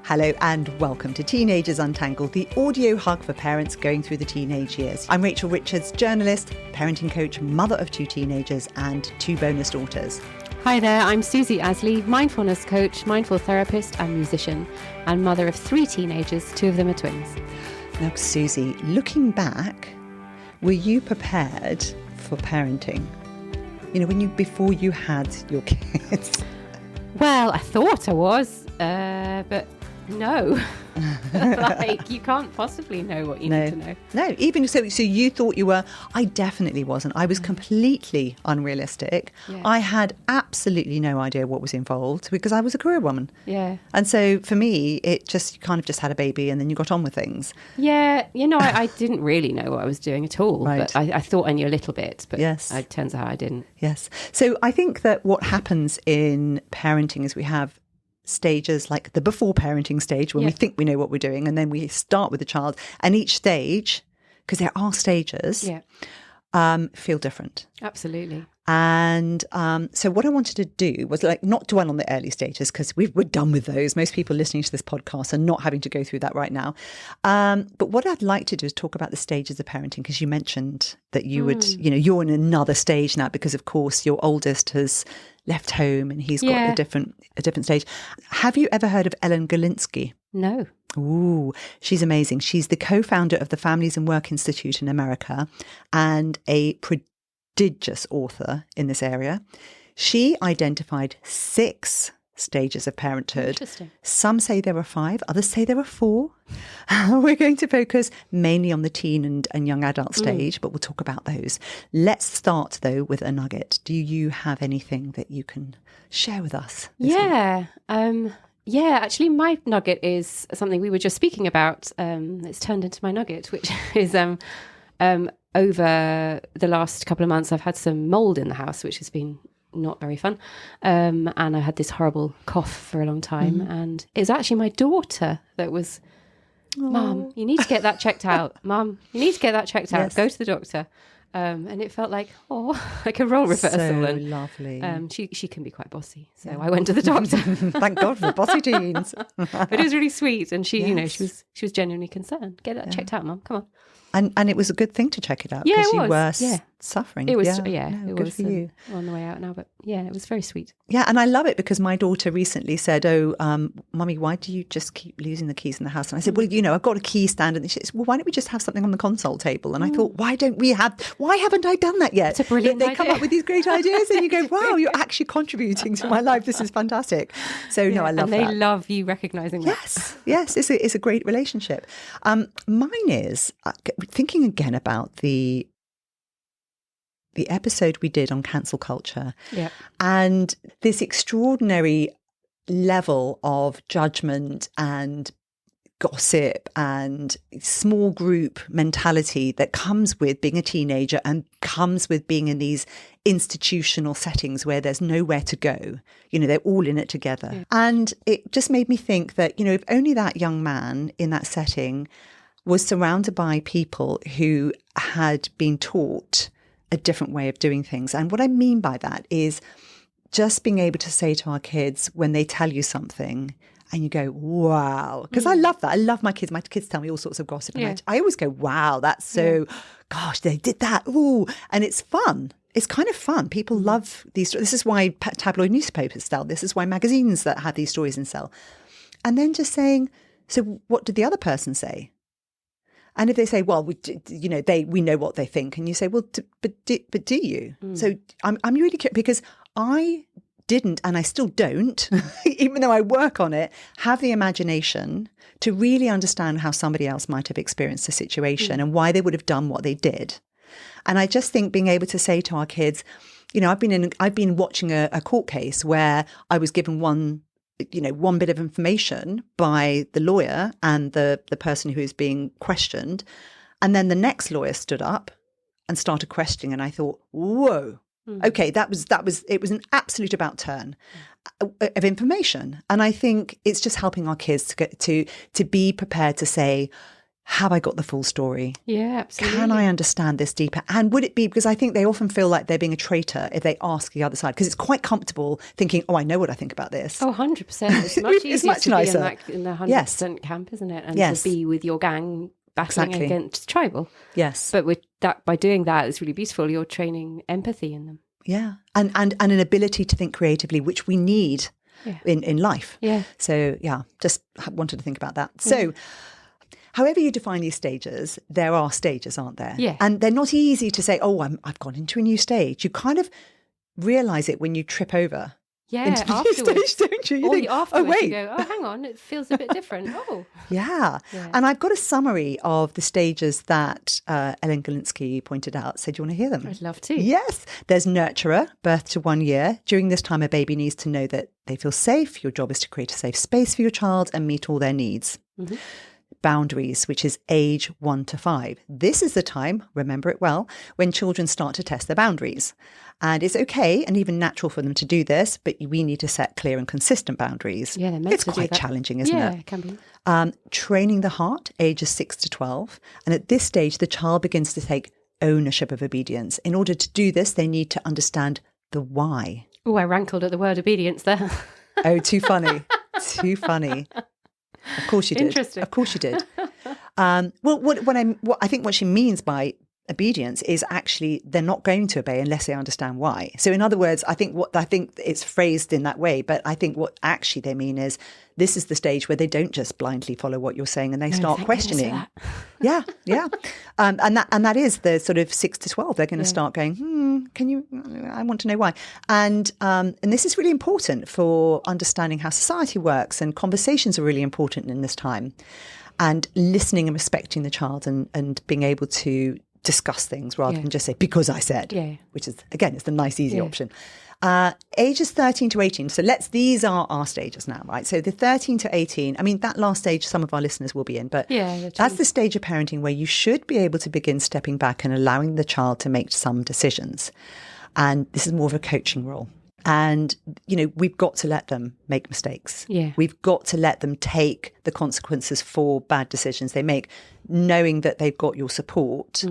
Hello and welcome to Teenagers Untangled, the audio hug for parents going through the teenage years. I'm Rachel Richards, journalist, parenting coach, mother of 2 teenagers and 2 bonus daughters. Hi there, I'm Susie Asley, mindfulness coach, mindful therapist and musician, and mother of 3 teenagers, 2 of them are twins. Now, Susie, looking back, were you prepared for parenting? You know, before you had your kids? Well, I thought I was, but no. Like, you can't possibly know what you need to know. No, even so you thought you were. I definitely wasn't. I was completely unrealistic. Yeah. I had absolutely no idea what was involved because I was a career woman. Yeah. And so for me, you kind of just had a baby and then you got on with things. Yeah, I didn't really know what I was doing at all, Right. but I thought I knew a little bit, but Yes. it turns out I didn't. Yes. So I think that what happens in parenting is we have stages like the before parenting stage when we think we know what we're doing, and then we start with the child, and each stage, because there are stages, feel different. Absolutely. And so what I wanted to do was not dwell on the early stages because we're done with those. Most people listening to this podcast are not having to go through that right now. But what I'd like to do is talk about the stages of parenting, because you mentioned that you would, you're in another stage now because, of course, your oldest has left home and he's got a different stage. Have you ever heard of Galinsky? No. Ooh, she's amazing. She's the co-founder of the Families and Work Institute in America and a prodigious author in this area. She identified 6 stages of parenthood. Interesting. Some say there are 5, others say there are 4. We're going to focus mainly on the teen and young adult stage, but we'll talk about those. Let's start, though, with a nugget. Do you have anything that you can share with us this week? Actually, my nugget is something we were just speaking about. It's turned into my nugget, which is over the last couple of months, I've had some mold in the house, which has been not very fun. And I had this horrible cough for a long time. And it was actually my daughter that was, Mum, you need to get that checked out. Mum, you need to get that checked out. Yes. Go to the doctor. And it felt like a role reversal. So and lovely. she can be quite bossy, so I went to the doctor. Thank God for bossy teens. But it was really sweet, and she she was genuinely concerned. Get that checked out, Mum. Come on. And it was a good thing to check it out, Yeah, because it you was. were suffering. It was No, it good was for you. on the way out now, but it was very sweet. Yeah, and I love it because my daughter recently said, Mummy, why do you just keep losing the keys in the house? And I said, well, I've got a key stand. And she said, well, why don't we just have something on the console table? And I thought, why haven't I done that yet? It's a brilliant They come idea. up with these great ideas and you go, wow, you're actually contributing to my life. This is fantastic. So no, I love that. And they that. love you recognising that. Yes, it's a great relationship. Mine is thinking again about the episode we did on cancel culture, and this extraordinary level of judgment and gossip and small group mentality that comes with being a teenager and comes with being in these institutional settings where there's nowhere to go. They're all in it together. Yeah. And it just made me think that, if only that young man in that setting was surrounded by people who had been taught a different way of doing things. And what I mean by that is just being able to say to our kids when they tell you something and you go, wow, because I love that. I love my kids. My kids tell me all sorts of gossip. And I always go, wow, that's so, gosh, they did that. Ooh. And it's fun. It's kind of fun. People love these. This is why tabloid newspapers sell. This is why magazines that have these stories and sell. And then just saying, so what did the other person say? And if they say, well, we know what they think, and you say, well, but do you? So I'm really curious, because I didn't, and I still don't, even though I work on it, have the imagination to really understand how somebody else might have experienced the situation and why they would have done what they did. And I just think being able to say to our kids, I've been watching a court case where I was given one bit of information by the lawyer and the person who is being questioned. And then the next lawyer stood up and started questioning. And I thought, whoa, okay, it was an absolute about turn of information. And I think it's just helping our kids to be prepared to say, have I got the full story? Yeah, absolutely. Can I understand this deeper? And would it be, because I think they often feel like they're being a traitor if they ask the other side, because it's quite comfortable thinking, oh, I know what I think about this. Oh, 100%. It's much easier It's much to nicer. be in the 100% camp, isn't it? And to be with your gang battling against tribal. Yes. But with that, by doing that, it's really beautiful. You're training empathy in them. Yeah. And an ability to think creatively, which we need in life. Yeah. So, just wanted to think about that. So, however you define these stages, there are stages, aren't there? Yeah. And they're not easy to say, oh, I've gone into a new stage. You kind of realise it when you trip over. Yeah, into the afterwards. New stage, don't you? You think, afterwards, oh, wait. you go, oh, hang on, it feels a bit different. Oh. Yeah. And I've got a summary of the stages that Ellen Galinsky pointed out. So do you want to hear them? I'd love to. Yes. There's nurturer, birth to 1 year. During this time, a baby needs to know that they feel safe. Your job is to create a safe space for your child and meet all their needs. Mm-hmm. Boundaries, which is age 1 to 5. This is the time, remember it well, when children start to test their boundaries. And it's okay and even natural for them to do this, but we need to set clear and consistent boundaries. Yeah, they're meant it's to quite do that. challenging, isn't it? Yeah, it can be. Training the heart, ages 6 to 12. And at this stage, the child begins to take ownership of obedience. In order to do this, they need to understand the why. Oh, I rankled at the word obedience there. Oh, too funny. Too funny. Of course you did. Interesting. Of course you did. What I think what she means by obedience is actually they're not going to obey unless they understand why. So in other words, I think it's phrased in that way, but I think what actually they mean is this is the stage where they don't just blindly follow what you're saying and they start questioning. Yeah. And that is the sort of 6 to 12. They're going to start going, I want to know why. And this is really important for understanding how society works, and conversations are really important in this time. And listening and respecting the child and being able to discuss things rather than just say, because I said, which is, again, it's the nice, easy option. Ages 13 to 18. So these are our stages now, right? So the 13 to 18, I mean, that last stage, some of our listeners will be in, but that's the stage of parenting where you should be able to begin stepping back and allowing the child to make some decisions. And this is more of a coaching role. And, we've got to let them make mistakes. Yeah. We've got to let them take the consequences for bad decisions they make, knowing that they've got your support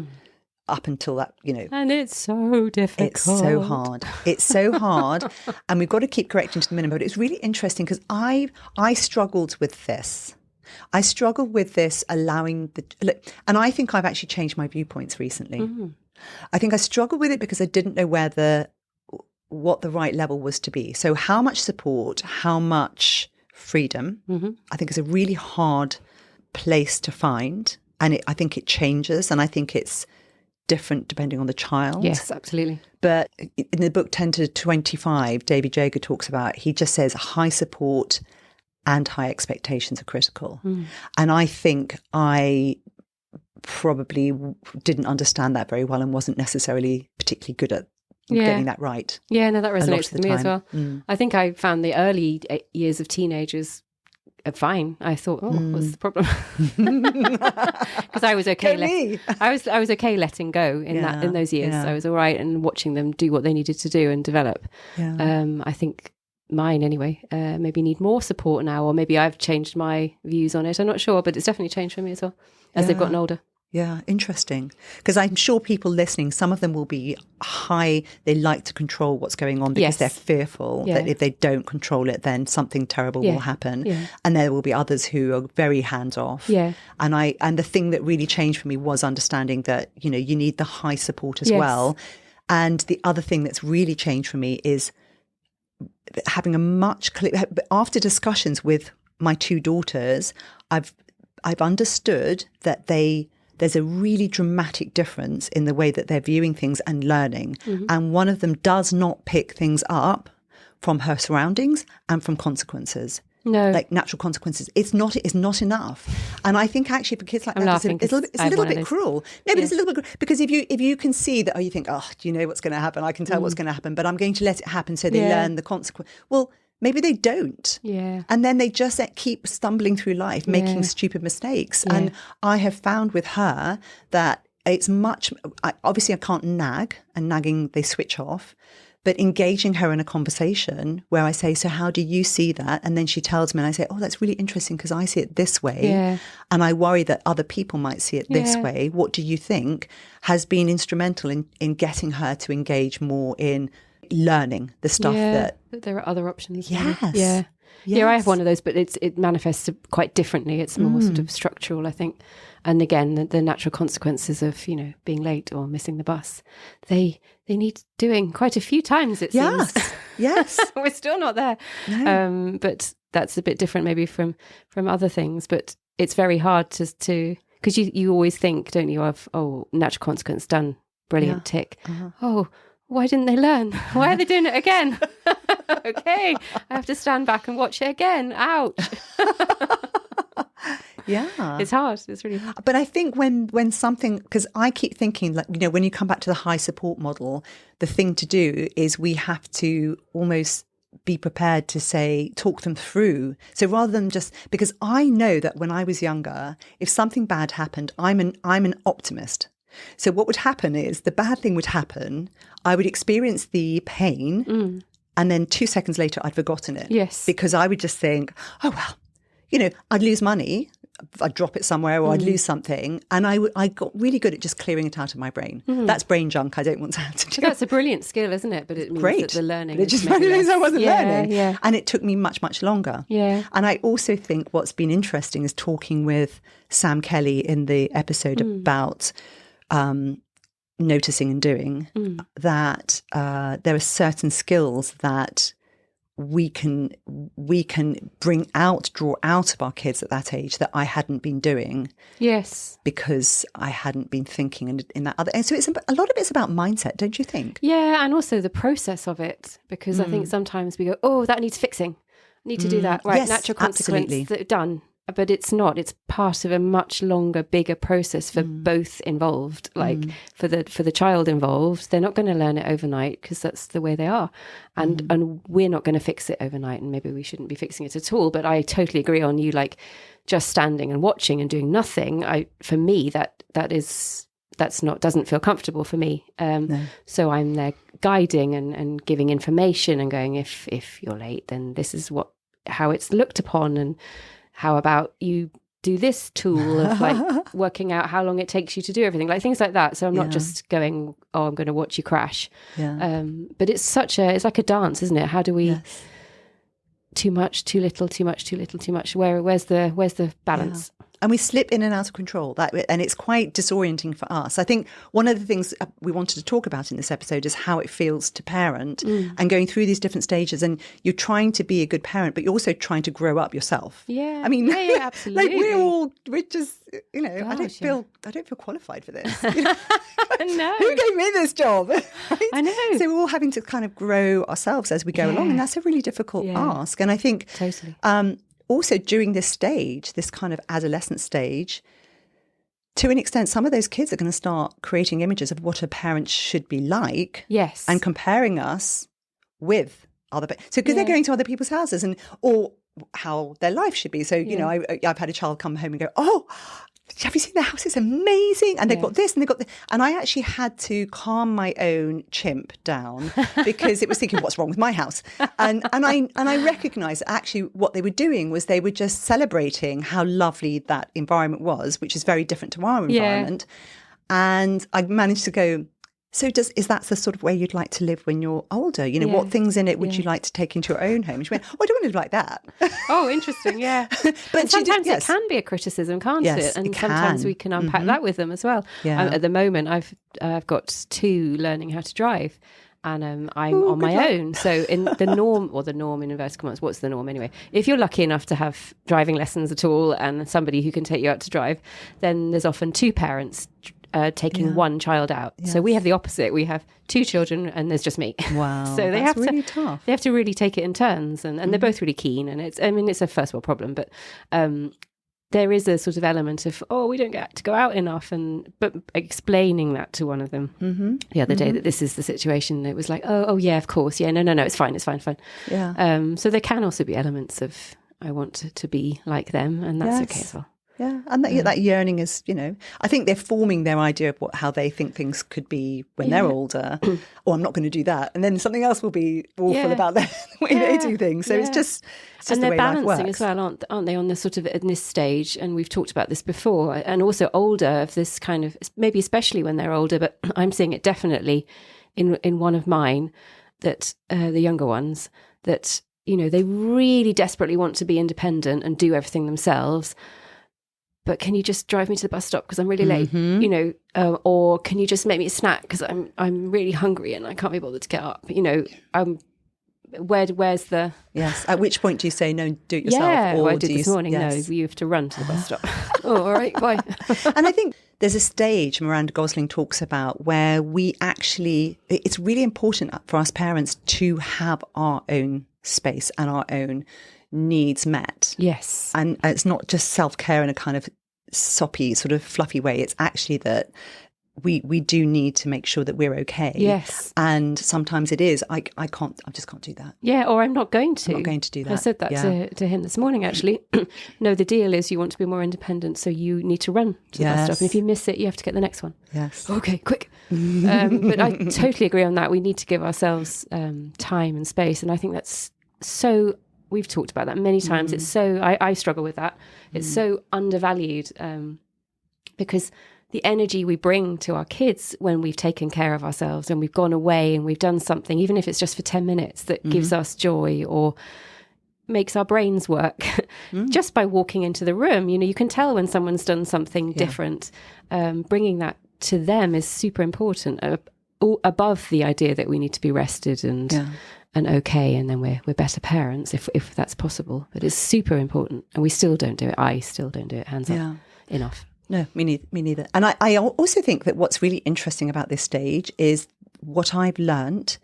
up until that, And it's so difficult. It's so hard. It's so hard. And we've got to keep correcting to the minimum. But it's really interesting because I struggled with this. I struggled with this allowing and I think I've actually changed my viewpoints recently. Mm-hmm. I think I struggled with it because I didn't know what the right level was to be. So how much support, how much freedom, I think is a really hard place to find. And I think it changes, and I think it's different depending on the child. Yes, absolutely. But in the book 10 to 25, David Jager talks about, he just says high support and high expectations are critical. And I think I probably didn't understand that very well and wasn't necessarily particularly good at getting that right. Yeah, no, that resonates with me as well. I think I found the early years of teenagers fine. I thought, what's the problem? Because I was okay. I was okay letting go in those years. I was all right and watching them do what they needed to do and develop. I think mine anyway maybe need more support now, or maybe I've changed my views on it. I'm not sure, but it's definitely changed for me as well as they've gotten older. Yeah, interesting. Because I'm sure people listening, some of them will be high. They like to control what's going on because they're fearful that if they don't control it, then something terrible will happen. Yeah. And there will be others who are very hands off. Yeah. And the thing that really changed for me was understanding that, you need the high support as well. And the other thing that's really changed for me is having a much clear, after discussions with my two daughters, I've understood that there's a really dramatic difference in the way that they're viewing things and learning. And one of them does not pick things up from her surroundings and from consequences. No. Like natural consequences. It's not enough. And I think actually for kids like that, it's a little bit cruel. No, but it's a little bit, because if you can see that, you think, do you know what's going to happen? I can tell what's going to happen, but I'm going to let it happen so they learn the consequence. Well, maybe they don't. Yeah. And then they just keep stumbling through life, making stupid mistakes. Yeah. And I have found with her that it's obviously I can't nag, and nagging, they switch off. But engaging her in a conversation where I say, so how do you see that? And then she tells me and I say, oh, that's really interesting because I see it this way. Yeah. And I worry that other people might see it this way. What do you think? Has been instrumental in getting her to engage more in learning the stuff that there are other options. Yes. Yeah. Yes. Yeah, I have one of those, but it manifests quite differently. It's more sort of structural, I think. And again, the natural consequences of, being late or missing the bus, they need doing quite a few times, it seems. Yes. We're still not there. No. But that's a bit different maybe from other things. But it's very hard to because you always think, don't you, of, natural consequence done, brilliant, tick. Why didn't they learn? Why are they doing it again? Okay, I have to stand back and watch it again. Ouch. Yeah. It's hard. It's really hard. But I think when something, because I keep thinking, like, when you come back to the high support model, the thing to do is we have to almost be prepared to talk them through. So rather than just, because I know that when I was younger, if something bad happened, I'm an optimist. So what would happen is the bad thing would happen. I would experience the pain. And then 2 seconds later, I'd forgotten it. Yes. Because I would just think, oh, well, I'd lose money. I'd drop it somewhere or I'd lose something. And I got really good at just clearing it out of my brain. That's brain junk. I don't want to have to do. That's a brilliant skill, isn't it? But it means that the learning But it just means I wasn't learning. Yeah. And it took me much, much longer. Yeah. And I also think what's been interesting is talking with Sam Kelly in the episode about noticing and doing, that there are certain skills that we can draw out of our kids at that age that I hadn't been doing. Yes. Because I hadn't been thinking in that other. And so a lot of it's about mindset, don't you think? Yeah, and also the process of it. Because I think sometimes we go, oh, that needs fixing. Need to do that. Right, yes, natural consequence, absolutely. Done. But it's not. It's part of a much longer, bigger process for both involved. Like for the child involved, they're not going to learn it overnight because that's the way they are, and we're not going to fix it overnight. And maybe we shouldn't be fixing it at all. But I totally agree on you. Like just standing and watching and doing nothing. For me, doesn't feel comfortable for me. No. So I'm there guiding and giving information and going, if you're late, then this is how it's looked upon, and how about you do this tool of like working out how long it takes you to do everything, like things like that. So I'm not just going, I'm going to watch you crash. Yeah. But it's like a dance, isn't it? How do we, too much, too little, too much, too little, too much? Where's the balance? Yeah. And we slip in and out of control, and it's quite disorienting for us. I think one of the things we wanted to talk about in this episode is how it feels to parent and going through these different stages. And you're trying to be a good parent, but you're also trying to grow up yourself. Yeah, I mean, absolutely. Like we're just, Gosh, I don't feel qualified for this. No, who gave me this job? Right? I know. So we're all having to kind of grow ourselves as we go along, and that's a really difficult ask. And I think totally. Also, during this stage, this kind of adolescent stage, to an extent, some of those kids are going to start creating images of what a parent should be like. Yes. And comparing us with other people. So because they're going to other people's houses or how their life should be. So, I've had a child come home and go, oh, have you seen the house? It's amazing. And they've got this and they've got this. And I actually had to calm my own chimp down because it was thinking, what's wrong with my house? And I recognised that actually what they were doing was they were just celebrating how lovely that environment was, which is very different to our environment. Yeah. And I managed to go, so is that the sort of way you'd like to live when you're older? What things in it would you like to take into your own home? And she went, I don't want to live like that. Oh, interesting, yeah. But sometimes it can be a criticism, can't it? And sometimes we can unpack that with them as well. Yeah. At the moment, I've got 2 learning how to drive. And I'm on my own. So in the norm in inverted commas, what's the norm anyway? If you're lucky enough to have driving lessons at all and somebody who can take you out to drive, then there's often 2 parents taking one child out. Yes. So we have the opposite. We have 2 children and there's just me. Wow. So that's really tough. They have to really take it in turns, and they're both really keen, and it's a first world problem, but there is a sort of element of, we don't get to go out enough, but explaining that to one of them the other day that this is the situation, it was like, oh yeah, of course, yeah, no, it's fine. Yeah. So there can also be elements of I want to be like them, and that's okay as well. Yeah. And that yearning is, I think they're forming their idea of how they think things could be when they're older. Or I'm not going to do that. And then something else will be awful about the way they do things. So it's just and the they're way balancing life works. as well, aren't they, on this sort of in this stage? And we've talked about this before, and also older, of this kind of, maybe especially when they're older, but I'm seeing it definitely in one of mine, that the younger ones, that they really desperately want to be independent and do everything themselves. But can you just drive me to the bus stop because I'm really late? Or can you just make me a snack because I'm really hungry and I can't be bothered to get up? Where's the... Yes. At which point do you say, no, do it yourself? Yeah, or I did this morning. Yes. No, you have to run to the bus stop. Oh, all right, bye. And I think there's a stage Miranda Gosling talks about where it's really important for us parents to have our own space and our own needs met. Yes. And it's not just self-care in a kind of soppy, sort of fluffy way. It's actually that we do need to make sure that we're okay. Yes. And sometimes it is, I just can't do that. Yeah, or I'm not going to. I'm not going to do that. I said that to him this morning, actually. No, the deal is you want to be more independent, so you need to run to the bus stop. And if you miss it, you have to get the next one. Yes. Okay, quick. But I totally agree on that. We need to give ourselves time and space. And I think that's so... We've talked about that many times. It's so... I struggle with that. It's so undervalued because... the energy we bring to our kids when we've taken care of ourselves and we've gone away and we've done something, even if it's just for 10 minutes, that gives us joy or makes our brains work just by walking into the room. You can tell when someone's done something different. Bringing that to them is super important, above the idea that we need to be rested and okay, and then we're better parents if that's possible. But it's super important, and we still don't do it. I still don't do it, hands up, enough. No, me neither. And I also think that what's really interesting about this stage is what I've learnt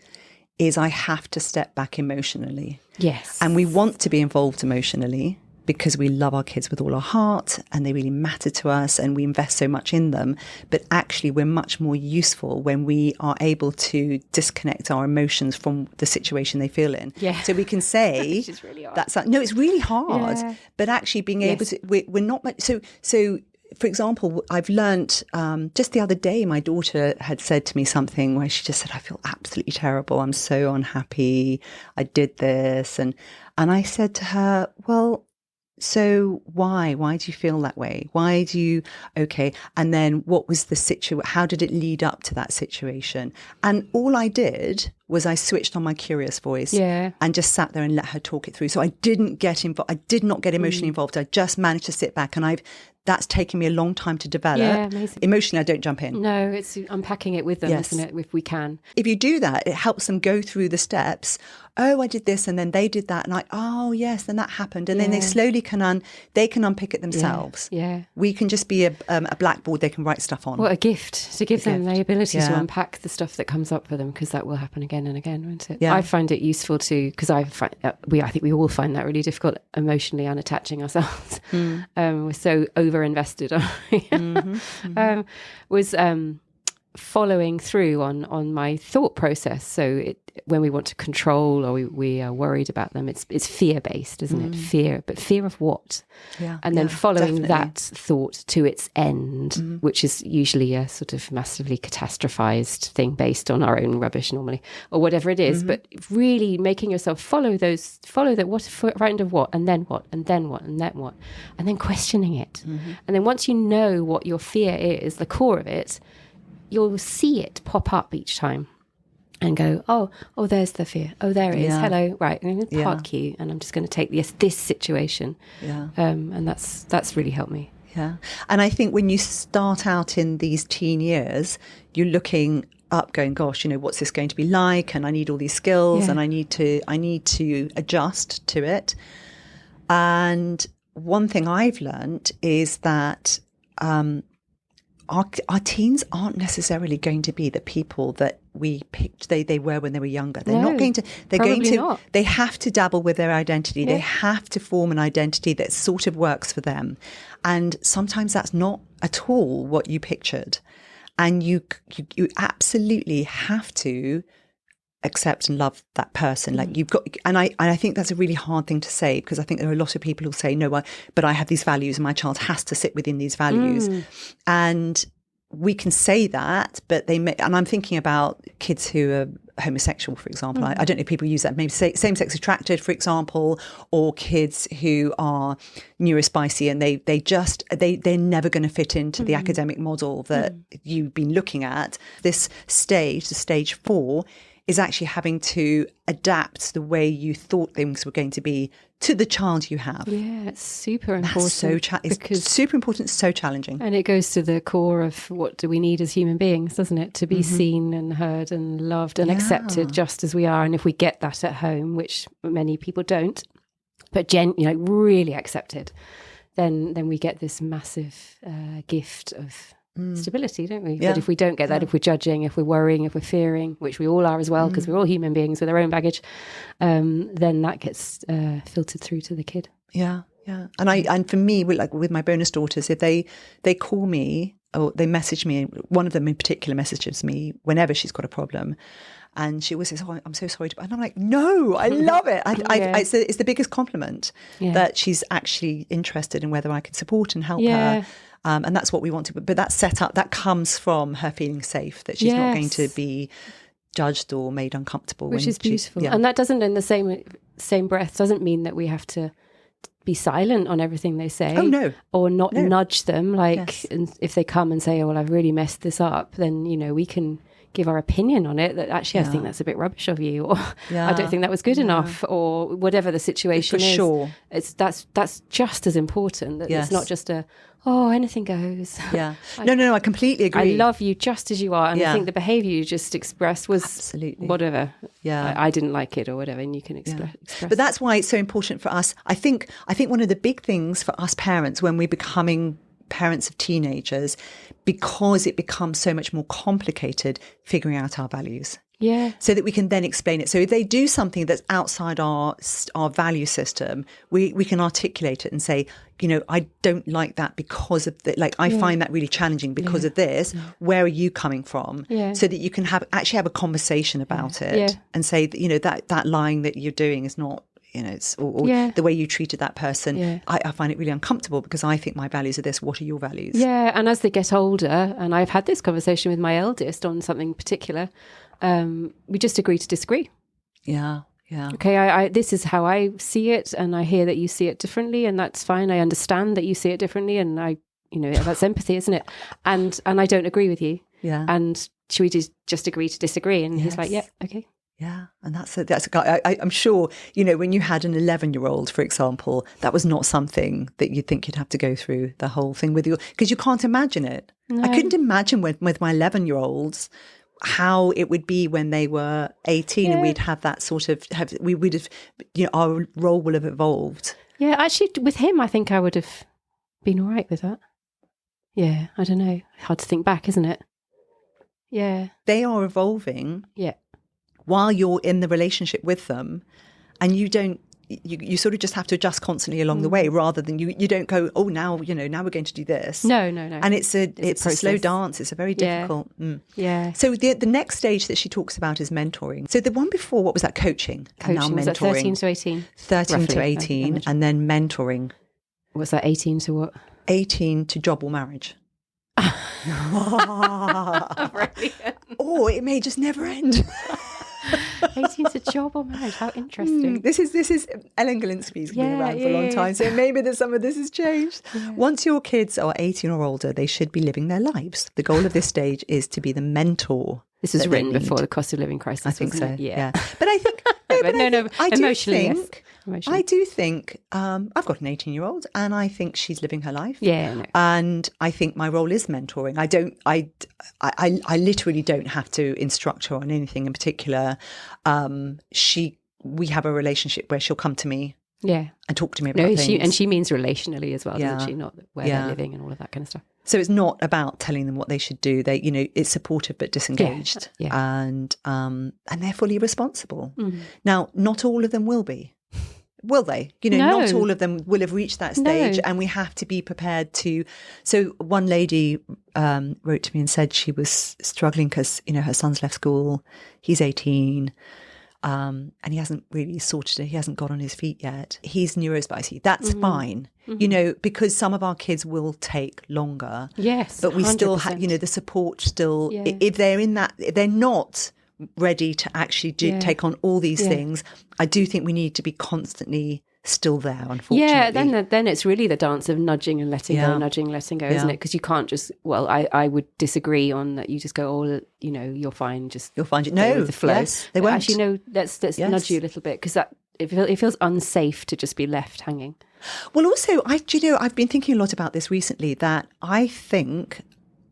is I have to step back emotionally. Yes. And we want to be involved emotionally because we love our kids with all our heart and they really matter to us and we invest so much in them. But actually, we're much more useful when we are able to disconnect our emotions from the situation they feel in. Yeah. So we can say... Which is really hard. No, it's really hard. Yeah. But actually being able to... We're not much... So for example, I've learnt just the other day, my daughter had said to me something where she just said, I feel absolutely terrible. I'm so unhappy. I did this. And I said to her, well, so why? Why do you feel that way? Why do you... Okay. And then what was the situation? How did it lead up to that situation? And all I did was I switched on my curious voice and just sat there and let her talk it through. So I didn't get involved. I did not get emotionally involved. I just managed to sit back, and that's taken me a long time to develop. Yeah, amazing. Emotionally, I don't jump in. No, it's unpacking it with them, isn't it, if we can. If you do that, it helps them go through the steps. Oh, I did this and then they did that. And oh, yes, then that happened. And then they slowly can unpick it themselves. Yeah. We can just be a blackboard they can write stuff on. What a gift to give them the ability to unpack the stuff that comes up for them, because that will happen again and again, won't it? Yeah. I find it useful too, because I think we all find that really difficult, emotionally unattaching ourselves. We're so over-invested. Following through on my thought process. So when we want to control or we are worried about them, it's fear-based, isn't it? Fear, but fear of what? Yeah, and then following that thought to its end, which is usually a sort of massively catastrophized thing based on our own rubbish normally, or whatever it is. But really making yourself follow that, what frightened of what, and then what, and then what, and then what, and then questioning it. And then once you know what your fear is, the core of it, you'll see it pop up each time and go, oh, there's the fear. Oh, there it is. Hello. Right. I'm going to park you and I'm just going to take this situation. Yeah. And that's really helped me. Yeah. And I think when you start out in these teen years, you're looking up going, gosh, what's this going to be like? And I need all these skills and I need to adjust to it. And one thing I've learned is that, our teens aren't necessarily going to be the people that we picked they were when they were younger. They're not going to. They're going to. Not. They have to dabble with their identity. Yeah. They have to form an identity that sort of works for them, and sometimes that's not at all what you pictured. And you absolutely have to accept and love that person. Like you've got, and I think that's a really hard thing to say, because I think there are a lot of people who say, no, but I have these values and my child has to sit within these values. And we can say that, but they may, and I'm thinking about kids who are homosexual, for example. I don't know if people use that, maybe same-sex attracted, for example, or kids who are neurospicy and they're never going to fit into the academic model that you've been looking at. This stage, the stage 4, is actually having to adapt the way you thought things were going to be to the child you have. Yeah, it's super important. It's super important, so challenging. And it goes to the core of what do we need as human beings, doesn't it? To be seen and heard and loved and accepted just as we are. And if we get that at home, which many people don't, but really accepted, then we get this massive gift of stability, don't we? But if we don't get that, if we're judging, if we're worrying, if we're fearing, which we all are as well, because we're all human beings with our own baggage, then that gets filtered through to the kid. Yeah. And for me, with my bonus daughters, if they call me or they message me, one of them in particular messages me whenever she's got a problem. And she always says, "Oh, I'm so sorry." And I'm like, "No, I love it. It's the biggest compliment that she's actually interested in whether I can support and help her." And that's what we want to. But that's set up. That comes from her feeling safe, that she's not going to be judged or made uncomfortable. Which is beautiful. And that doesn't, in the same breath, doesn't mean that we have to be silent on everything they say. Oh, no. Or not nudge them. And if they come and say, "Oh, well, I've really messed this up," then, we can give our opinion on it, that actually I think that's a bit rubbish of you, or I don't think that was good enough, or whatever the situation is. For sure. That's just as important, that it's not just anything goes. Yeah. No, I completely agree. I love you just as you are, and I think the behaviour you just expressed was absolutely whatever. Yeah. I didn't like it or whatever, and you can express. But that's why it's so important for us. I think one of the big things for us parents when we're becoming parents of teenagers, because it becomes so much more complicated, figuring out our values. Yeah. So that we can then explain it. So if they do something that's outside our value system, we can articulate it and say, I don't like that because of I find that really challenging because of this. Where are you coming from? Yeah. So that you can have a conversation about it and say that, that lying that you're doing is not, it's or the way you treated that person. Yeah. I find it really uncomfortable because I think my values are this. What are your values? Yeah. And as they get older, and I've had this conversation with my eldest on something particular, we just agree to disagree. Yeah. Yeah. Okay. This is how I see it, and I hear that you see it differently, and that's fine. I understand that you see it differently, and that's empathy, isn't it? And I don't agree with you. Yeah. And should we just agree to disagree? And he's like, yeah, okay. Yeah, and that's a guy. I'm sure when you had an 11-year-old, for example, that was not something that you'd think you'd have to go through the whole thing with you, because you can't imagine it. No. I couldn't imagine with my 11-year-olds how it would be when they were 18, and we'd have that we would have, our role will have evolved. Yeah, actually, with him, I think I would have been all right with that. Yeah, I don't know. Hard to think back, isn't it? Yeah, they are evolving. Yeah. While you're in the relationship with them, and you sort of just have to adjust constantly along the way, rather than you don't go, oh, now we're going to do this. No. And it's a slow dance. It's a very difficult. Yeah. So the next stage that she talks about is mentoring. So the one before, what was that? Coaching. And now mentoring. Was that 13 to 18? 13 roughly, to 18, and then mentoring. Was that 18 to what? 18 to job or marriage. Brilliant. Or it may just never end. 18 to job or marriage. How interesting. This is Ellen Galinsky's been around for a long time, so maybe some of this has changed. Yeah. Once your kids are 18 or older, they should be living their lives. The goal of this stage is to be the mentor. This was written before the cost of living crisis. I think so. It? Yeah. But I think emotionally. I do think I've got an 18-year-old, and I think she's living her life. Yeah, no. And I think my role is mentoring. I literally don't have to instruct her on anything in particular. We have a relationship where she'll come to me. Yeah. And talk to me about things. And she means relationally as well, doesn't she? Not where they're living and all of that kind of stuff. So it's not about telling them what they should do. It's supportive but disengaged. Yeah. And they're fully responsible. Mm-hmm. Now, not all of them will be. will they? No. Not all of them will have reached that stage, No. and we have to be prepared to. So one lady wrote to me and said she was struggling because, her son's left school, he's 18, and he hasn't really sorted it. He hasn't got on his feet yet. He's neurospicy. That's fine, because some of our kids will take longer. Yes, but we 100%. still have, the support still, if they're in that, if they're not ready to actually take on all these things, I do think we need to be constantly still there, unfortunately. Yeah, then it's really the dance of nudging and letting go, nudging, letting go, isn't it? Because you can't just, I would disagree on that. You just go, you're fine, you'll find it. go No, with the flow. Yes, they won't. Actually, no, let's nudge you a little bit, because it feels unsafe to just be left hanging. Well, also, I've been thinking a lot about this recently, that I think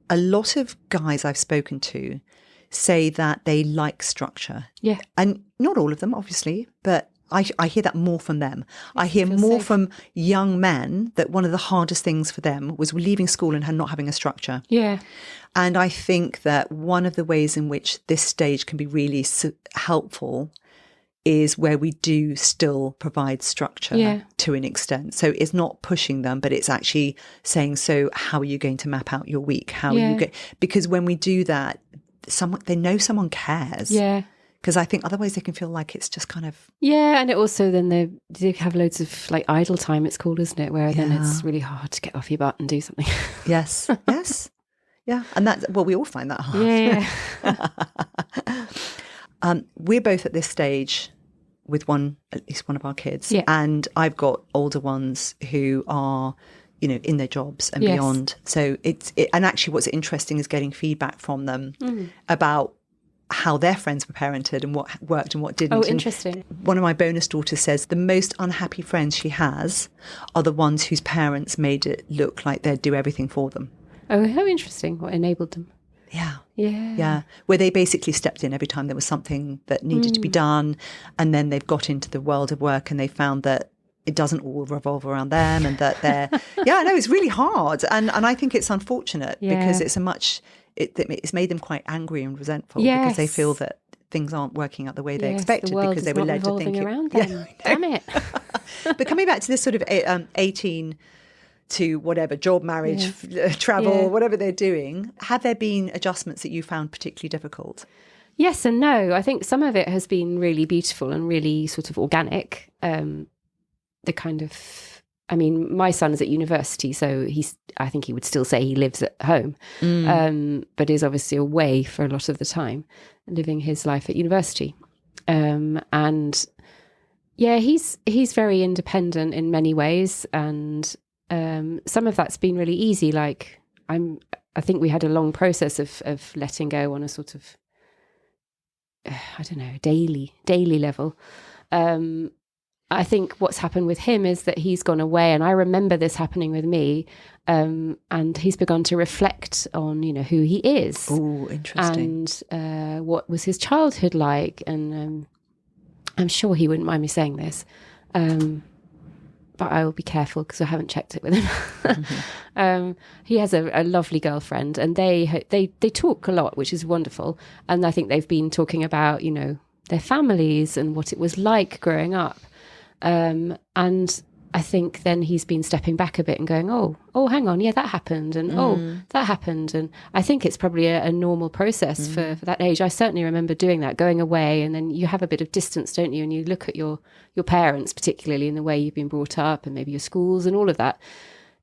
a lot of guys I've spoken to say that they like structure. Yeah. And not all of them, obviously, but I hear that more from them. I hear more from young men that one of the hardest things for them was leaving school and not having a structure. Yeah. And I think that one of the ways in which this stage can be really helpful is where we do still provide structure to an extent. So it's not pushing them, but it's actually saying, so how are you going to map out your week? How are you going? Because when we do that, they know someone cares. Yeah. Because I think otherwise they can feel like it's just kind of... Yeah, and it also then they have loads of idle time, it's called, isn't it? Where then it's really hard to get off your butt and do something. Yes, yes. Yeah, and we all find that hard. Yeah. We're both at this stage with at least one of our kids. Yeah. And I've got older ones who are... in their jobs and beyond. So and actually what's interesting is getting feedback from them about how their friends were parented and what worked and what didn't. Oh, interesting. And one of my bonus daughters says the most unhappy friends she has are the ones whose parents made it look like they'd do everything for them. Oh, how interesting. What enabled them? Yeah. Yeah. Yeah. Where they basically stepped in every time there was something that needed to be done. And then they've got into the world of work and they found that it doesn't all revolve around them, and that they're, it's really hard. And I think it's unfortunate because it's made them quite angry and resentful because they feel that things aren't working out the way they expected because they were led to think around them. Damn it. But coming back to this sort of 18 to whatever, job, marriage, travel, whatever they're doing, have there been adjustments that you found particularly difficult? Yes and no. I think some of it has been really beautiful and really sort of organic. My son's at university, so I think he would still say he lives at home, but is obviously away for a lot of the time, living his life at university. He's very independent in many ways, and some of that's been really easy. Like I think we had a long process of letting go on a sort of, daily level. I think what's happened with him is that he's gone away, and I remember this happening with me, and he's begun to reflect on, who he is. Oh, interesting. And what was his childhood like, and I'm sure he wouldn't mind me saying this, but I will be careful because I haven't checked it with him. He has a lovely girlfriend, and they talk a lot, which is wonderful, and I think they've been talking about, their families and what it was like growing up. And I think then he's been stepping back a bit and going, oh, hang on, that happened, and that happened. And I think it's probably a normal process for that age. I certainly remember doing that, going away, and then you have a bit of distance, don't you? And you look at your parents, particularly in the way you've been brought up, and maybe your schools and all of that,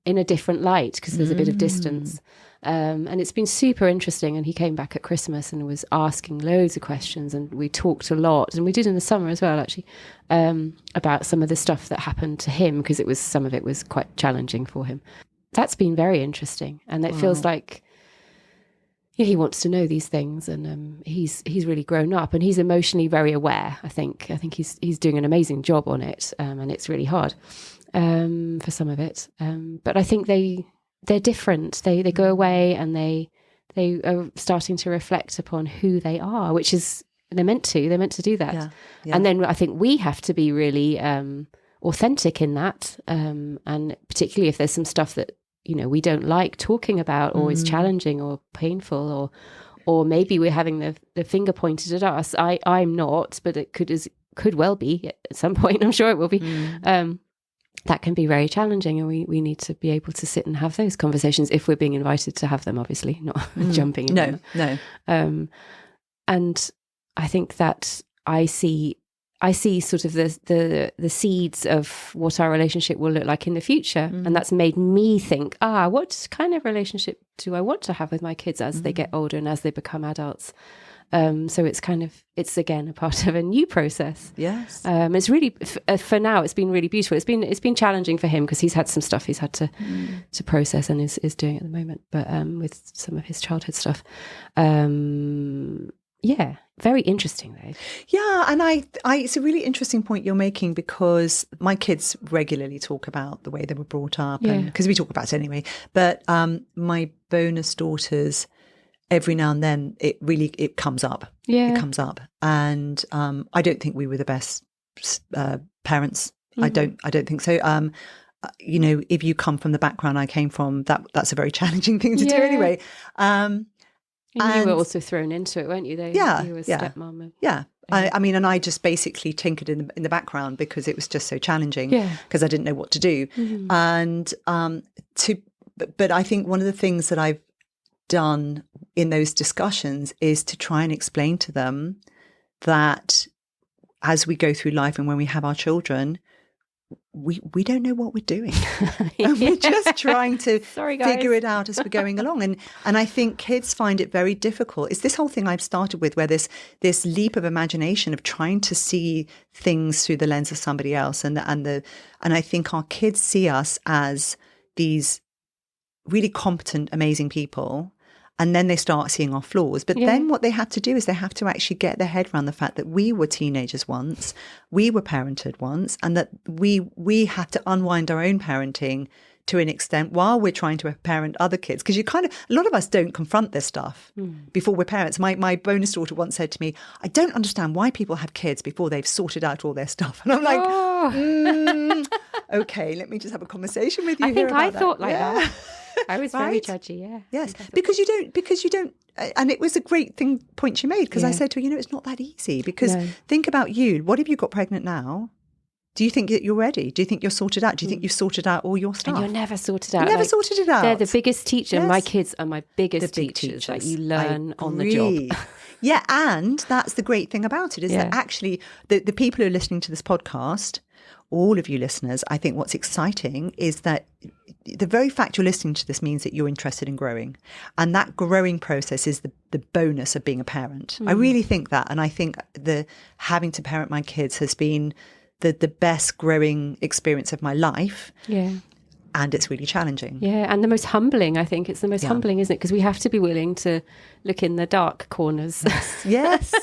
in a different light, because there's a bit of distance. And it's been super interesting. And he came back at Christmas and was asking loads of questions, and we talked a lot, and we did in the summer as well, actually, about some of the stuff that happened to him, because some of it was quite challenging for him. That's been very interesting, and it feels like he wants to know these things, and he's really grown up, and he's emotionally very aware. I think he's doing an amazing job on it, and it's really hard for some of it. But I think they're different. They go away, and they are starting to reflect upon who they are, which is they're meant to do that. Yeah. And then I think we have to be really authentic in that, and particularly if there's some stuff that we don't like talking about, or is challenging or painful, or maybe we're having the finger pointed at us. I'm not, but it could as could well be at some point, I'm sure it will be, that can be very challenging, and we need to be able to sit and have those conversations if we're being invited to have them, obviously, not jumping in. No. And I think that I see sort of the seeds of what our relationship will look like in the future. And that's made me think, what kind of relationship do I want to have with my kids as they get older and as they become adults? So it's again a part of a new process. Yes. It's really, for now, it's been really beautiful. It's been challenging for him because he's had some stuff he's had to process and is doing at the moment, but with some of his childhood stuff. Yeah, very interesting though. Yeah, and I it's a really interesting point you're making, because my kids regularly talk about the way they were brought up, and because we talk about it anyway. But my bonus daughters, every now and then, it comes up. Yeah, it comes up, and I don't think we were the best parents. I don't think so. If you come from the background I came from, that's a very challenging thing to do anyway. And you were also thrown into it, weren't you? You were stepmom. Yeah. I mean, and I just basically tinkered in the background because it was just so challenging, because I didn't know what to do. And but I think one of the things that I've done in those discussions is to try and explain to them that as we go through life and when we have our children, we don't know what we're doing. And we're just trying to figure it out as we're going along. And I think kids find it very difficult. It's this whole thing I've started with, where this leap of imagination of trying to see things through the lens of somebody else. And I think our kids see us as these really competent, amazing people. And then they start seeing our flaws. But then what they have to do is they have to actually get their head around the fact that we were teenagers once, we were parented once, and that we have to unwind our own parenting to an extent while we're trying to parent other kids. Because a lot of us don't confront this stuff before we're parents. My bonus daughter once said to me, I don't understand why people have kids before they've sorted out all their stuff. And I'm like, okay, let me just have a conversation with you. I think I thought like that. I was very judgy, Yes, because you don't, and it was a great point she made, because I said to her, it's not that easy, because think about you. What if you got pregnant now? Do you think that you're ready? Do you think you're sorted out? Do you think you've sorted out all your stuff? And you're never sorted out. You never sorted it out. They're the biggest teacher. Yes. My kids are my biggest teachers. Like, you learn on the job. Yeah, and that's the great thing about it, is that actually the people who are listening to this podcast, all of you listeners, I think what's exciting is that the very fact you're listening to this means that you're interested in growing. And that growing process is the bonus of being a parent. I really think that. And I think having to parent my kids has been the best growing experience of my life. Yeah. And it's really challenging. Yeah, and the most humbling, I think. It's the most humbling, isn't it? Because we have to be willing to look in the dark corners. Yes.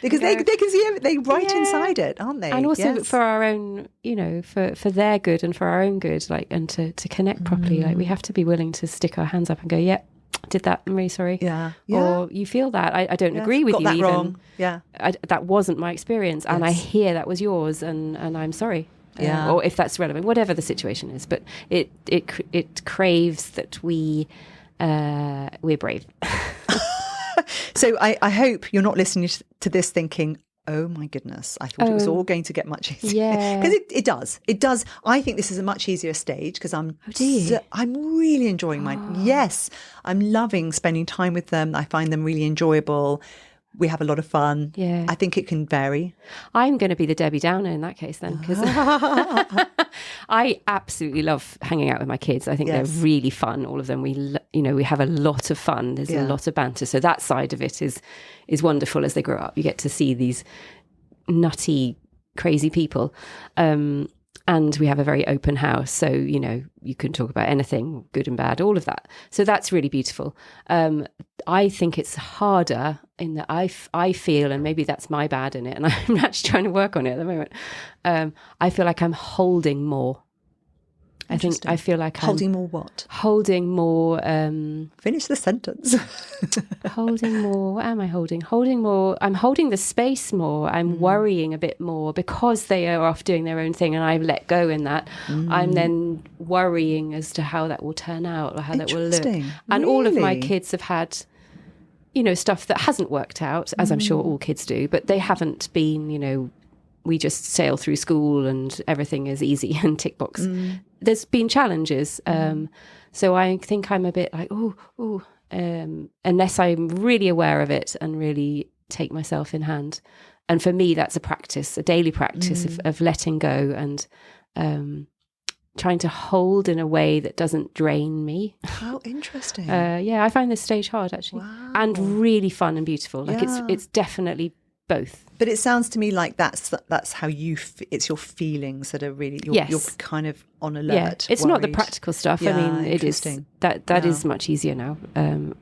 Because they can see everything right inside it, aren't they? And also for our own, for their good and for our own good, like, and to connect properly. Like, we have to be willing to stick our hands up and go, did that, I'm really sorry. Yeah. Or you feel that. I don't agree with you that even. Wrong. Yeah. That wasn't my experience. And I hear that was yours, and I'm sorry. Or if that's relevant, whatever the situation is, but it craves that we're brave. So I hope you're not listening to this thinking, oh my goodness, I thought it was all going to get much easier. Yeah, because it does. I think this is a much easier stage, because I'm really enjoying mine. Yes, I'm loving spending time with them. I find them really enjoyable. We have a lot of fun. Yeah. I think it can vary. I'm going to be the Debbie Downer in that case then, because I absolutely love hanging out with my kids. I think they're really fun, all of them. We have a lot of fun. There's a lot of banter. So that side of it is wonderful as they grow up. You get to see these nutty, crazy people. And we have a very open house. So, you can talk about anything, good and bad, all of that. So that's really beautiful. I think it's harder in that I feel, and maybe that's my bad in it, and I'm actually trying to work on it at the moment. I feel like I'm holding more. I feel like holding more what? Holding more. Finish the sentence. Holding more. What am I holding? Holding more. I'm holding the space more. I'm worrying a bit more because they are off doing their own thing, and I've let go in that. I'm then worrying as to how that will turn out or how that will look. And all of my kids have had, stuff that hasn't worked out, as I'm sure all kids do, but they haven't been, we just sail through school and everything is easy and tick box. There's been challenges. So I think I'm a bit like, unless I'm really aware of it and really take myself in hand. And for me, that's a practice, a daily practice of letting go and trying to hold in a way that doesn't drain me. How interesting. I find this stage hard, actually. Wow. And really fun and beautiful. Like it's definitely both. But it sounds to me like that's how it's your feelings that are really, you're kind of on alert. Yeah, it's worried. not the practical stuff. Yeah, I mean, it is that is much easier now,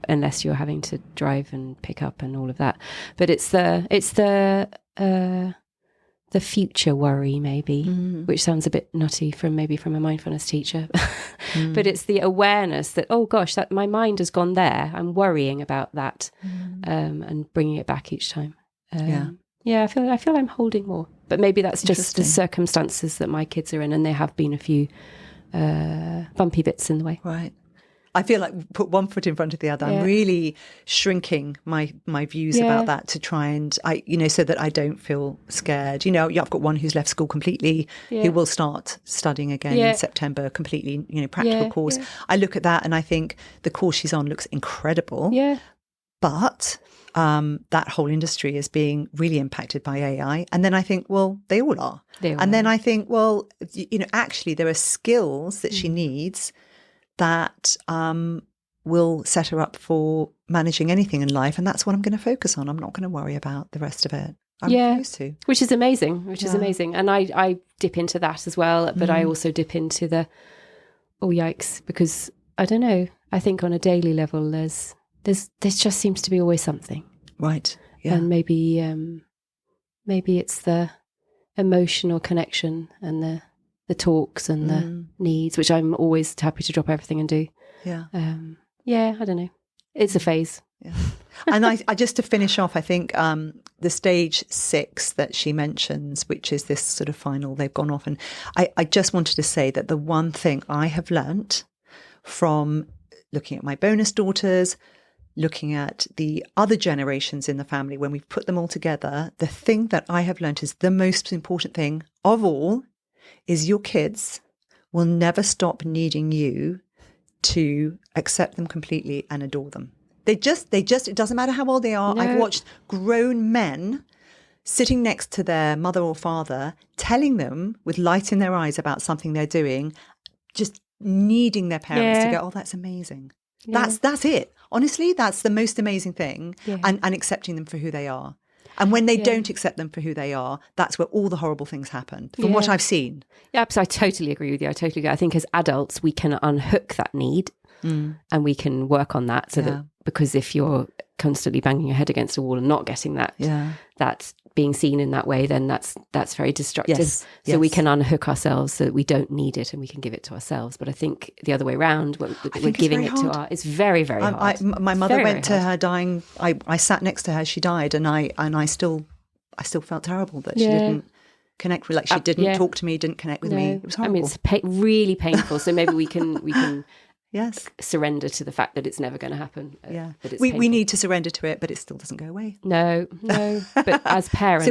unless you're having to drive and pick up and all of that. But it's the future worry, maybe, which sounds a bit nutty from a mindfulness teacher. But it's the awareness that, oh gosh, that my mind has gone there. I'm worrying about that, and bringing it back each time. I feel I'm holding more, but maybe that's just the circumstances that my kids are in, and there have been a few bumpy bits in the way. Right. I feel like put one foot in front of the other. I'm really shrinking my views about that to try and so that I don't feel scared. I've got one who's left school completely, who will start studying again in September, completely, practical course. Yeah. I look at that and I think the course she's on looks incredible. Yeah. But that whole industry is being really impacted by AI. And then I think, well, they all are. Then I think, well, actually there are skills that she needs that will set her up for managing anything in life. And that's what I'm going to focus on. I'm not going to worry about the rest of it. I refuse to. Which is amazing, And I dip into that as well. But I also dip into the, oh, yikes, because I don't know. I think on a daily level, there just seems to be always something. Right. Yeah. And maybe it's the emotional connection and the talks and the needs, which I'm always happy to drop everything and do. Yeah. I don't know. It's a phase. Yeah. And I just to finish off, I think the stage 6 that she mentions, which is this sort of final, they've gone off. And I just wanted to say that the one thing I have learnt from looking at my bonus daughters, looking at the other generations in the family, when we've put them all together, the thing that I have learnt is the most important thing of all is your kids will never stop needing you to accept them completely and adore them. They just, it doesn't matter how old they are. No. I've watched grown men sitting next to their mother or father, telling them with light in their eyes about something they're doing, just needing their parents to go, oh, that's amazing. Yeah. That's it. Honestly, that's the most amazing thing. Yeah. And accepting them for who they are. And when they don't accept them for who they are, that's where all the horrible things happen, from what I've seen. Yeah, I totally agree with you. I totally agree. I think as adults, we can unhook that need and we can work on that. So that, because if you're constantly banging your head against a wall and not getting that, that's being seen in that way, then that's very destructive. Yes. So we can unhook ourselves so that we don't need it and we can give it to ourselves. But I think the other way around, we're giving it to it's very, very hard. My mother went to her dying. I sat next to her. She died, and I still felt terrible that she didn't connect with. Like she didn't talk to me, didn't connect with me. It was horrible. I mean, it's really painful. So maybe we can. Yes. Surrender to the fact that it's never going to happen. We need to surrender to it, but it still doesn't go away. No. But as parents,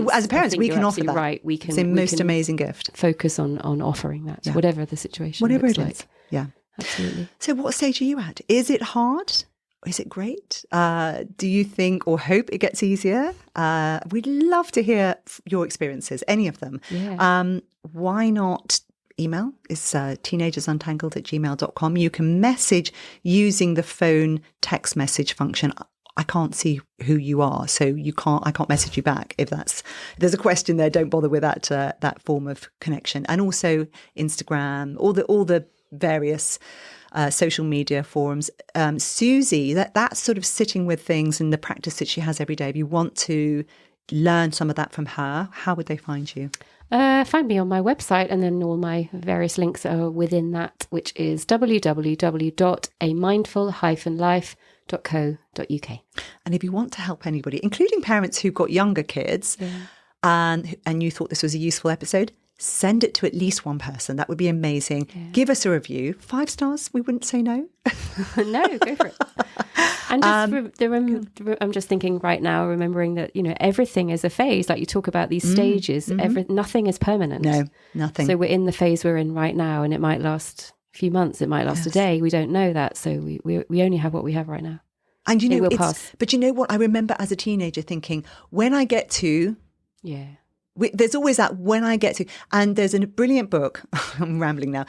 we can offer that. Right, we can. It's the most amazing gift. Focus on offering that, whatever the situation, whatever it is. Like. Yeah, absolutely. So, what stage are you at? Is it hard? Is it great? Do you think or hope it gets easier? We'd love to hear your experiences, any of them. Yeah. Why not? Email is teenagersuntangled@gmail.com. You can message using the phone text message function. I can't see who you are, so I can't message you back. If there's a question there, don't bother with that form of connection. And also Instagram, all the various social media forums. Susie, that's sort of sitting with things and the practice that she has every day. If you want to learn some of that from her, how would they find you? Find me on my website, and then all my various links are within that, which is www.amindful-life.co.uk. And if you want to help anybody, including parents who've got younger kids, and you thought this was a useful episode, send it to at least one person. That would be amazing. Yeah. Give us a review. 5 stars, we wouldn't say no. No, go for it. And I'm just thinking right now, remembering that, everything is a phase. Like you talk about these stages, nothing is permanent. No, nothing. So we're in the phase we're in right now, and it might last a few months, it might last a day. We don't know that. So we only have what we have right now. And it will pass. But you know what? I remember as a teenager thinking, when I get to... there's always that when I get to, and there's a brilliant book, I'm rambling now,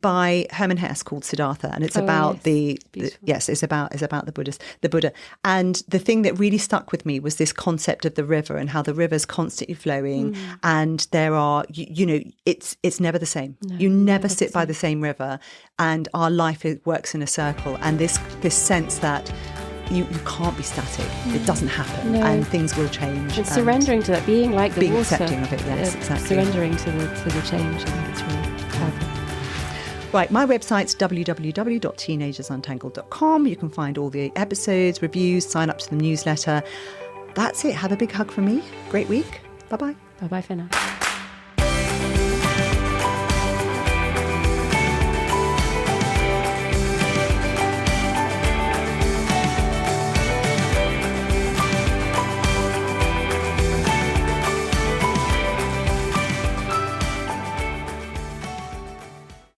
by Hermann Hesse called Siddhartha, and it's about it's about the Buddha. And the thing that really stuck with me was this concept of the river and how the river's constantly flowing, and there are, it's never the same. No, you never sit by the same river, and our life works in a circle, and this sense that you can't be static. It doesn't happen, and things will change. And surrendering to that, being like the water, accepting of it. Yes, exactly. Surrendering to the change, and it's really powerful. Right, my website's www.teenagersuntangled.com. You can find all the episodes, reviews, sign up to the newsletter. That's it. Have a big hug from me. Great week. Bye bye. Bye bye for now.